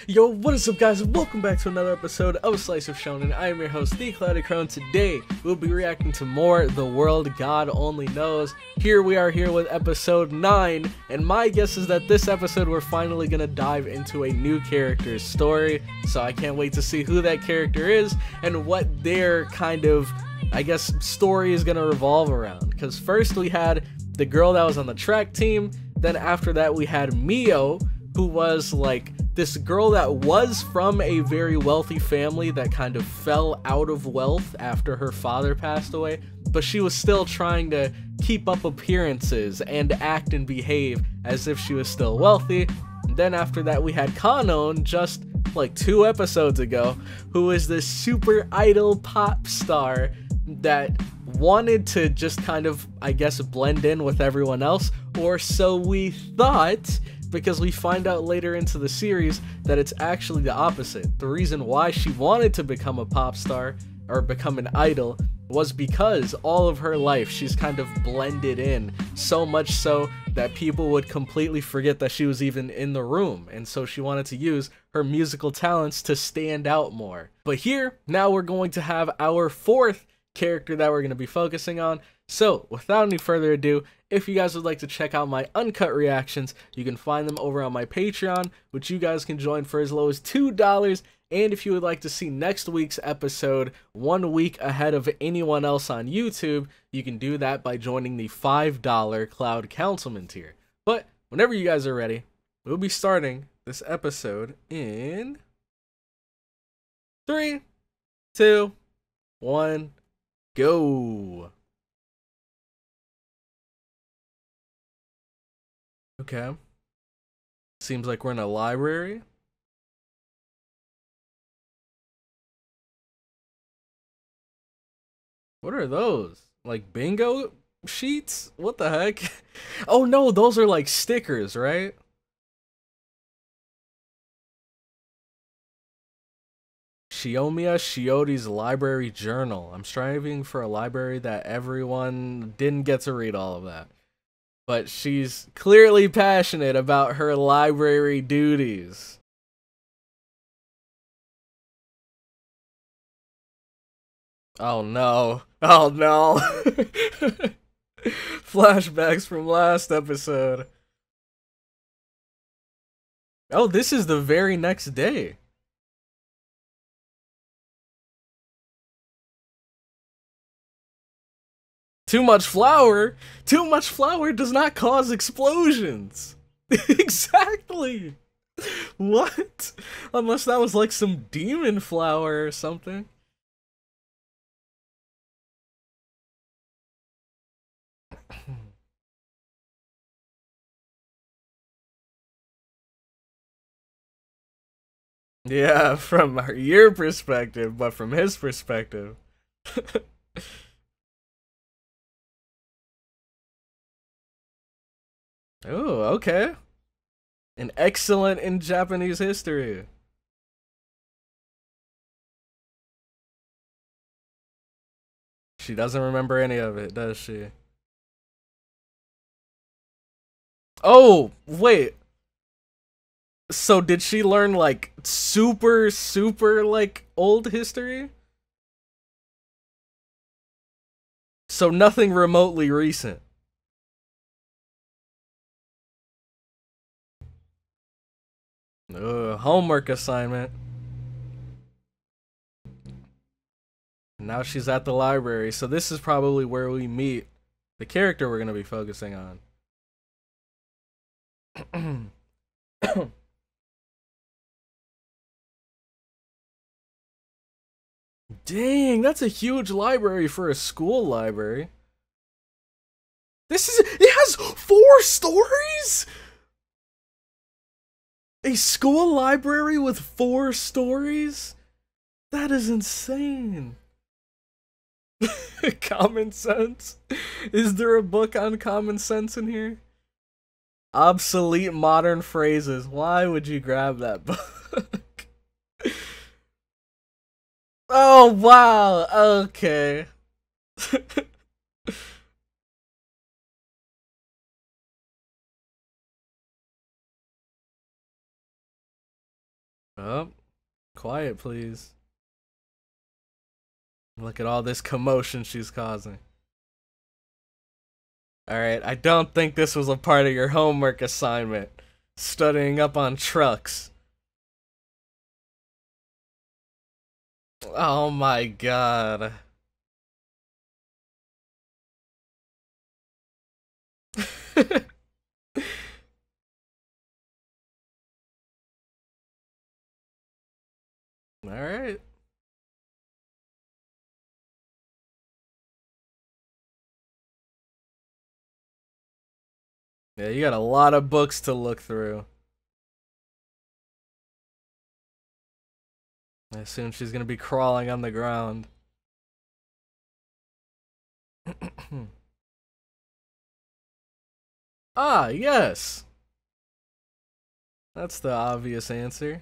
Yo, what is up guys, and welcome back to another episode of Slice of Shonen. I am your host, The Clouded Crone. Today, we'll be reacting to more The World God Only Knows. Here we are here with episode 9, and my guess is that this episode we're finally gonna dive into a new character's story, so I can't wait to see who that character is, and what their kind of, I guess, story is gonna revolve around. Because first we had the girl that was on the track team, then after that we had Mio, who was like this girl that was from a very wealthy family that kind of fell out of wealth after her father passed away, but she was still trying to keep up appearances and act and behave as if she was still wealthy. And then after that we had Kanon, just like 2 episodes ago, who is this super idol pop star that wanted to just kind of, I guess, blend in with everyone else, or so we thought, because we find out later into the series that it's actually the opposite. The reason why she wanted to become a pop star or become an idol was because all of her life she's kind of blended in, so much so that people would completely forget that she was even in the room, and so she wanted to use her musical talents to stand out more. But here, now we're going to have our 4th character that we're going to be focusing on. So without any further ado, if you guys would like to check out my uncut reactions, you can find them over on my Patreon, which you guys can join for as low as $2. And if you would like to see next week's episode 1 week ahead of anyone else on YouTube, you can do that by joining the $5 Cloud Councilman tier. But whenever you guys are ready, we'll be starting this episode in 3, 2, 1, go. Okay. Seems like we're in a library. What are those? Like bingo sheets? What the heck? Oh no, those are like stickers, right? Shiori's library journal. I'm striving for a library that everyone didn't get to read all of that. But she's clearly passionate about her library duties. Oh no. Oh no. Flashbacks from last episode. Oh, this is the very next day. Too much flour? Too much flour does not cause explosions. Exactly. What? Unless that was like some demon flour or something. Yeah, from your perspective, but from his perspective. Oh, okay. An excellent in Japanese history. She doesn't remember any of it, does she? Oh, wait. So did she learn like super like old history? So nothing remotely recent. Homework assignment. Now she's at the library, so this is probably where we meet the character we're gonna be focusing on. Dang, that's a huge library for a school library. It has 4 stories? A school library with 4 stories? That is insane. Common sense? Is there a book on common sense in here? Obsolete modern phrases. Why would you grab that book? Oh, wow. Okay. Oh, quiet, please. Look at all this commotion she's causing. Alright, I don't think this was a part of your homework assignment. Studying up on trucks. Oh my god. Alright. Yeah, you got a lot of books to look through. I assume she's gonna be crawling on the ground. Ah, yes! That's the obvious answer.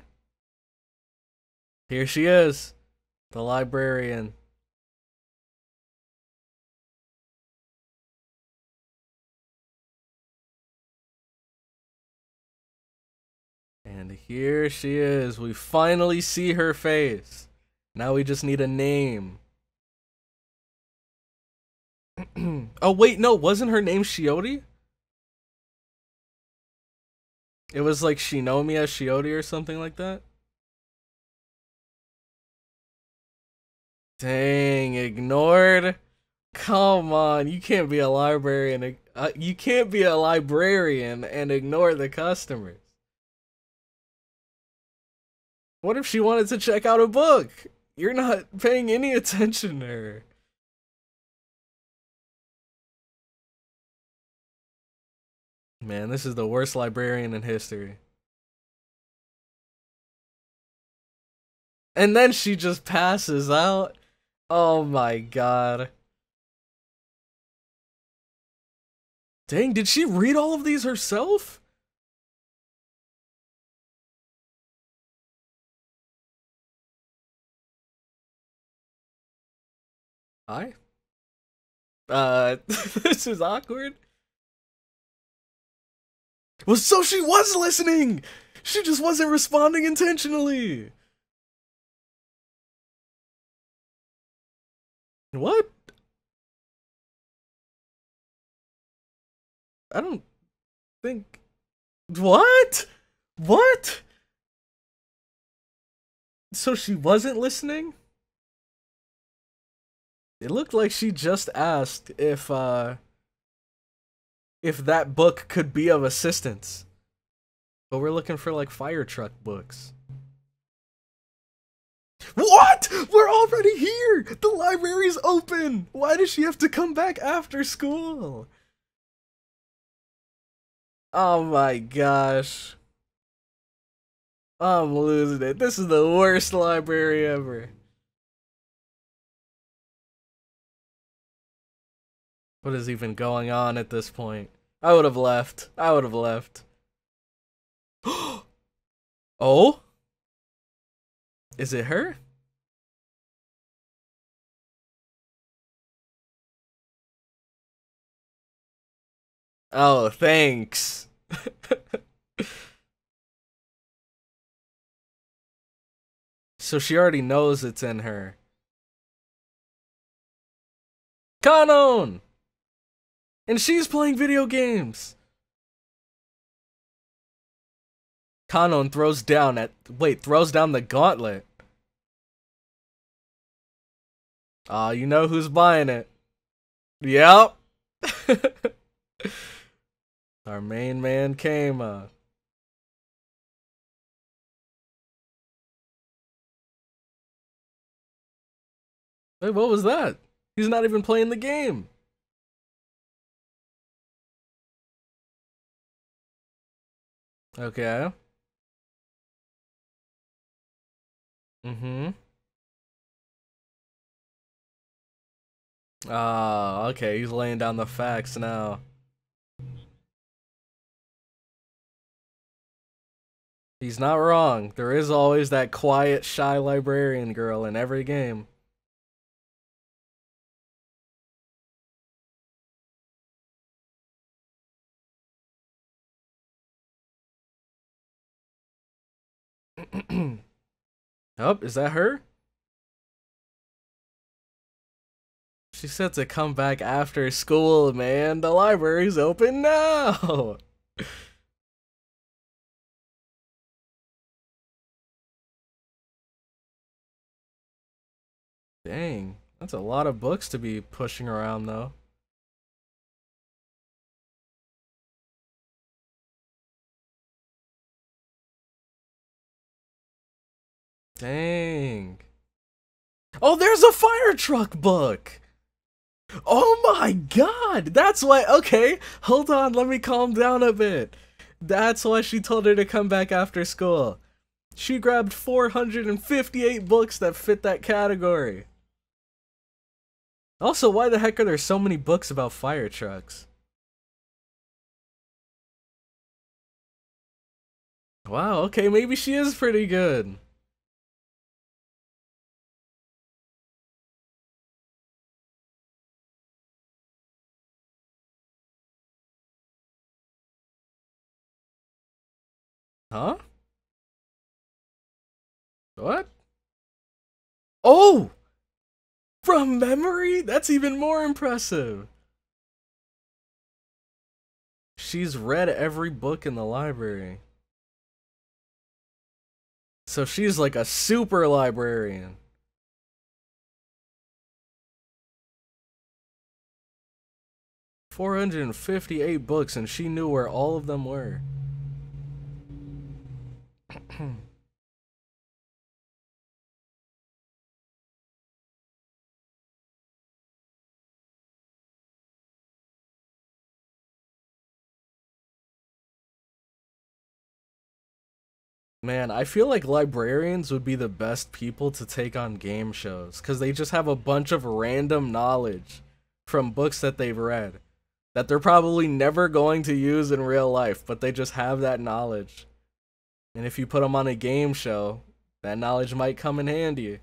Here she is, the librarian. And here she is. We finally see her face. Now we just need a name. Oh wait, no, wasn't her name Shiori? It was like Shinomiya Shiori or something like that? Dang, ignored? Come on, you can't be a librarian. You can't be a librarian and ignore the customers. What if she wanted to check out a book? You're not paying any attention to her. Man, this is the worst librarian in history. And then she just passes out. Oh my god. Dang, did she read all of these herself? Hi? This is awkward. Well, so she was listening! She just wasn't responding intentionally! What? I don't think... What? What? So she wasn't listening? It looked like she just asked if that book could be of assistance. But we're looking for like fire truck books. What? We're already here! The library's open! Why does she have to come back after school? Oh my gosh. I'm losing it. This is the worst library ever. What is even going on at this point? I would have left. I would have left. Oh? Is it her? Oh, thanks. So she already knows it's in her. Kanon! And she's playing video games. Kanon throws down the gauntlet. Ah, you know who's buying it. Yep. Our main man KEIMA. Wait, what was that? He's not even playing the game. Okay. Mm-hmm. Ah, okay, he's laying down the facts now. He's not wrong. There is always that quiet, shy librarian girl in every game. Oh, is that her? She said to come back after school, man. The library's open now. Dang, that's a lot of books to be pushing around, though. Dang. Oh, there's a fire truck book! Oh my god! That's why. Okay, hold on, let me calm down a bit. That's why she told her to come back after school. She grabbed 458 books that fit that category. Also, why the heck are there so many books about fire trucks? Wow, okay, maybe she is pretty good. Huh? What? Oh! From memory? That's even more impressive. She's read every book in the library. So she's like a super librarian. $458 books, and she knew where all of them were. Man, I feel like librarians would be the best people to take on game shows, because they just have a bunch of random knowledge from books that they've read that they're probably never going to use in real life, but they just have that knowledge. And if you put them on a game show, that knowledge might come in handy.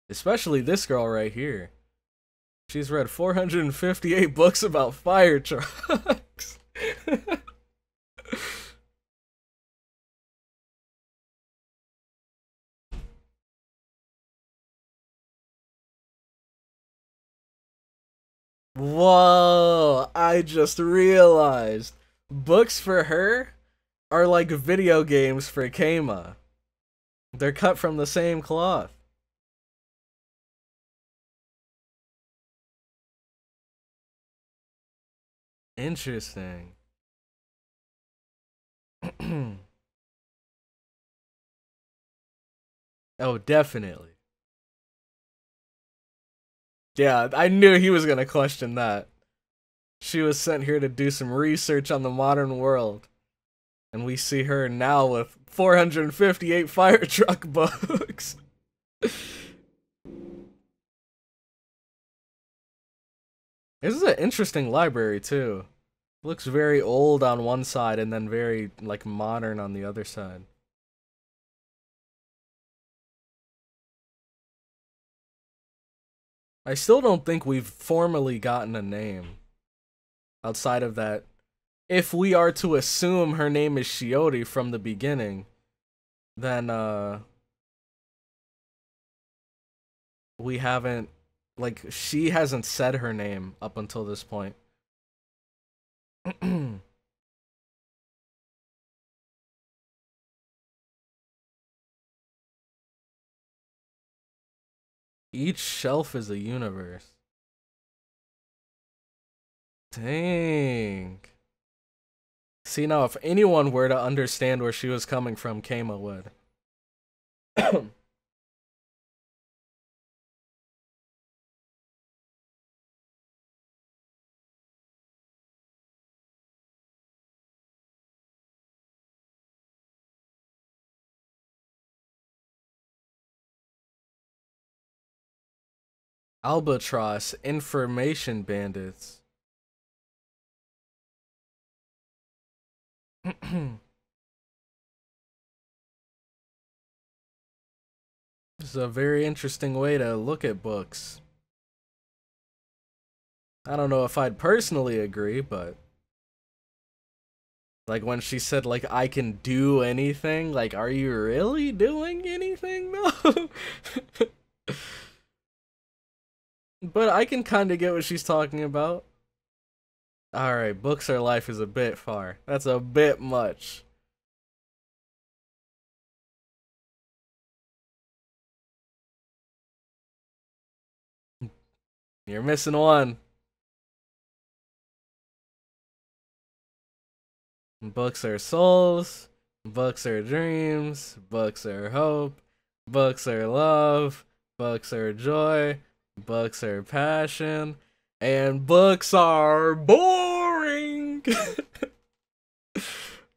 Especially this girl right here. She's read 458 books about fire trucks. Whoa, I just realized books for her are like video games for KEIMA. They're cut from the same cloth. Interesting. Oh, definitely. Yeah, I knew he was gonna question that. She was sent here to do some research on the modern world. And we see her now with 458 fire truck books. This is an interesting library, too. Looks very old on one side and then very, like, modern on the other side. I still don't think we've formally gotten a name. Outside of that, if we are to assume her name is Shiori from the beginning, then, we haven't, like, she hasn't said her name up until this point. Each shelf is a universe. Dang. See, now, if anyone were to understand where she was coming from, KEIMA would. Albatross information bandits. This is a very interesting way to look at books. I don't know if I'd personally agree, but Like when she said like I can do anything, like are you really doing anything though? But I can kind of get what she's talking about. Alright, books are life is a bit far. That's a bit much. You're missing one. Books are souls. Books are dreams. Books are hope. Books are love. Books are joy. Books are passion. And books are boring.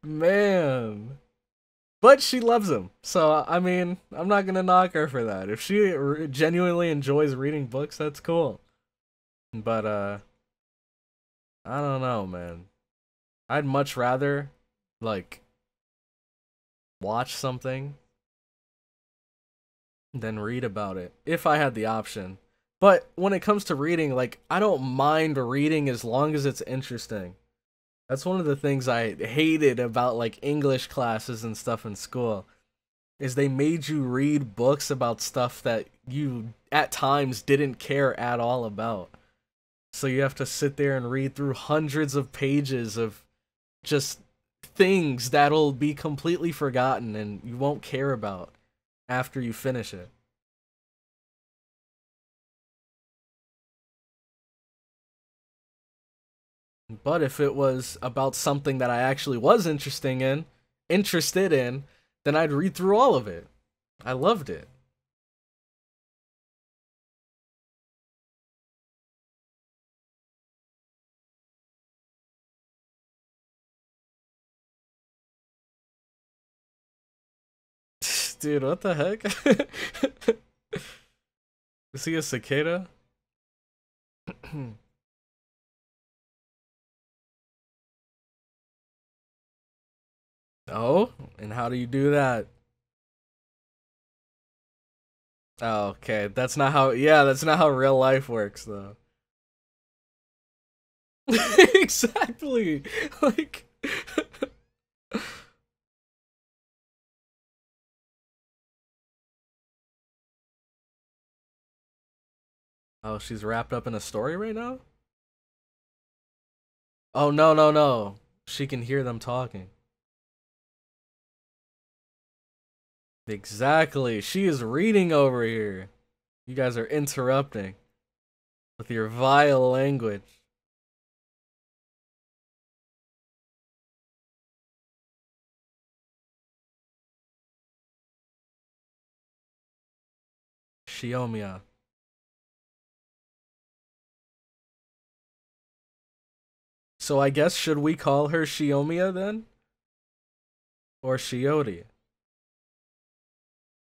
Man. But she loves them. So, I mean, I'm not gonna knock her for that. If she genuinely enjoys reading books, that's cool. But, I don't know, man. I'd much rather, like, watch something than read about it, if I had the option. But when it comes to reading, like, I don't mind reading as long as it's interesting. That's one of the things I hated about, like, English classes and stuff in school, is they made you read books about stuff that you, at times, didn't care at all about. So you have to sit there and read through hundreds of pages of just things that'll be completely forgotten and you won't care about after you finish it. But if it was about something that I actually was interested in, then I'd read through all of it. I loved it. Dude, what the heck? Is he a cicada? Oh, and how do you do that? Oh, okay. That's not how, yeah, that's not how real life works, though. Exactly. Like, oh, she's wrapped up in a story right now? Oh, no, no, no. She can hear them talking. Exactly. She is reading over here. You guys are interrupting with your vile language. Shiomia. So I guess should we call her Shiomia then? Or Shiori?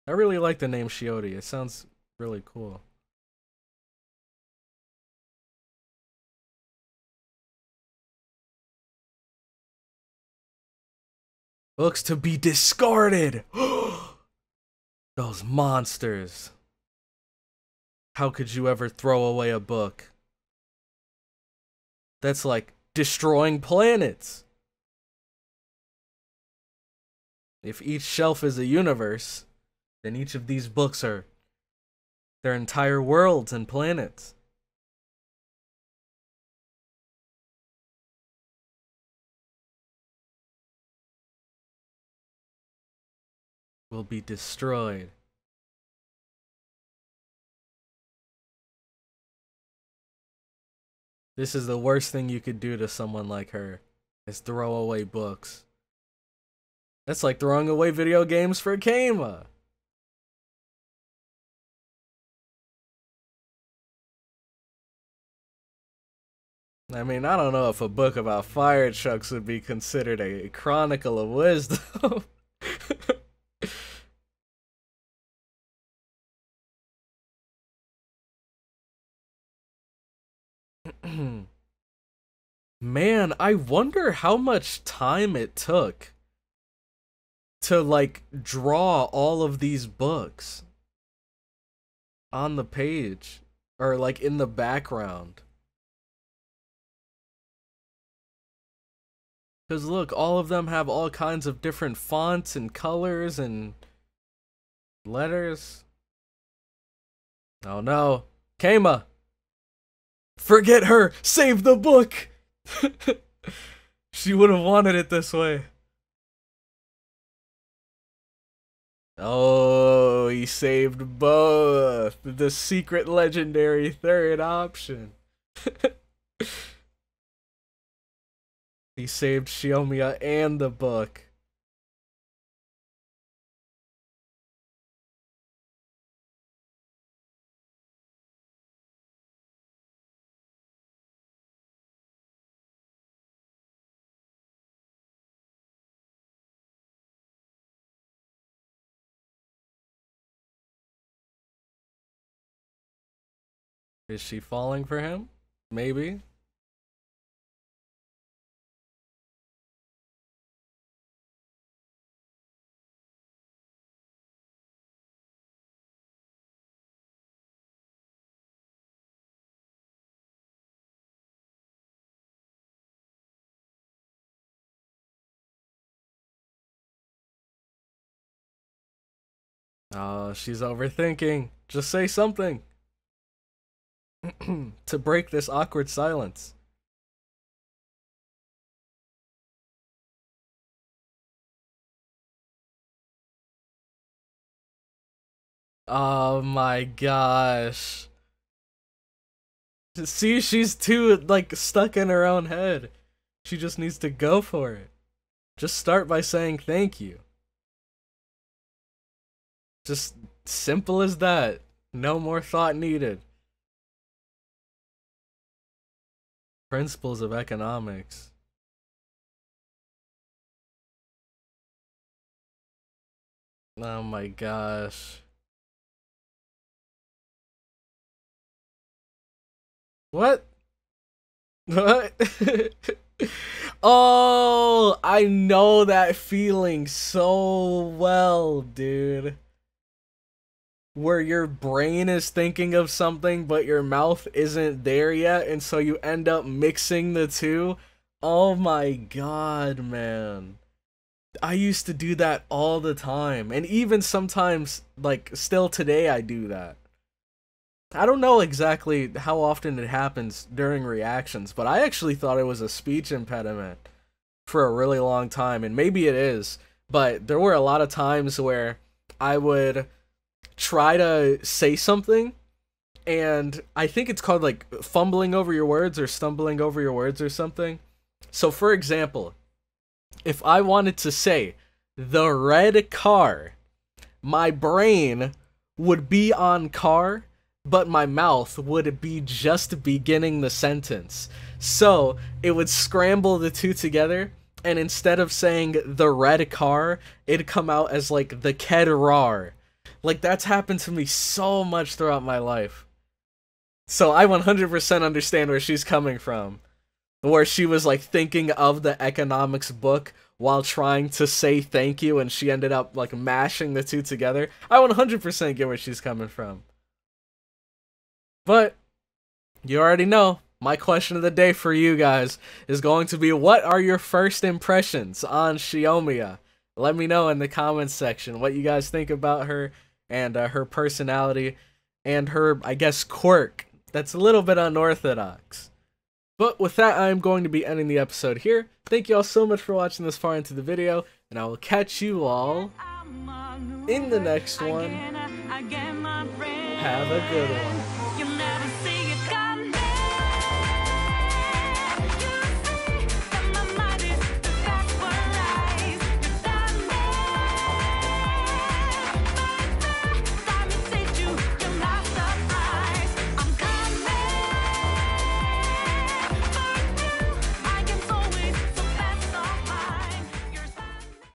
I really like the name Shiori. It sounds really cool. Books to be discarded! Those monsters. How could you ever throw away a book? That's like destroying planets. If each shelf is a universe, then each of these books are their entire worlds and planets. Will be destroyed. This is the worst thing you could do to someone like her, is throw away books. That's like throwing away video games for KEIMA. I mean, I don't know if a book about fire trucks would be considered a chronicle of wisdom. Man, I wonder how much time it took to like draw all of these books on the page or like in the background. Because look, all of them have all kinds of different fonts and colors and letters. Oh no. KEIMA! Forget her! Save the book! She would have wanted it this way. Oh, he saved both. The secret legendary third option. He saved Shinomiya and the book. Is she falling for him? Maybe. Oh, she's overthinking. Just say something. To break this awkward silence. Oh my gosh. See, she's too, like, stuck in her own head. She just needs to go for it. Just start by saying thank you. Just simple as that. No more thought needed. Principles of economics. Oh my gosh. What? What? Oh, I know that feeling so well, dude. Where your brain is thinking of something but your mouth isn't there yet, and so you end up mixing the two. Oh my god, man. I used to do that all the time, and even sometimes, like, still today I do that. I don't know exactly how often it happens during reactions, but I actually thought it was a speech impediment for a really long time, and maybe it is, but there were a lot of times where I would try to say something, and I think it's called, like, fumbling over your words or stumbling over your words or something. So, for example, if I wanted to say the red car, my brain would be on car, but my mouth would be just beginning the sentence. So it would scramble the two together, and instead of saying the red car, it'd come out as like the kedrar. Like, that's happened to me so much throughout my life. So I 100% understand where she's coming from. Where she was like thinking of the economics book while trying to say thank you, and she ended up like mashing the two together. I 100% get where she's coming from. But you already know, my question of the day for you guys is going to be, what are your first impressions on Shinomiya? Let me know in the comments section what you guys think about her and her personality and her, I guess, quirk that's a little bit unorthodox. But with that, I'm going to be ending the episode here. Thank you all so much for watching this far into the video, and I will catch you all in the next one. Have a good one.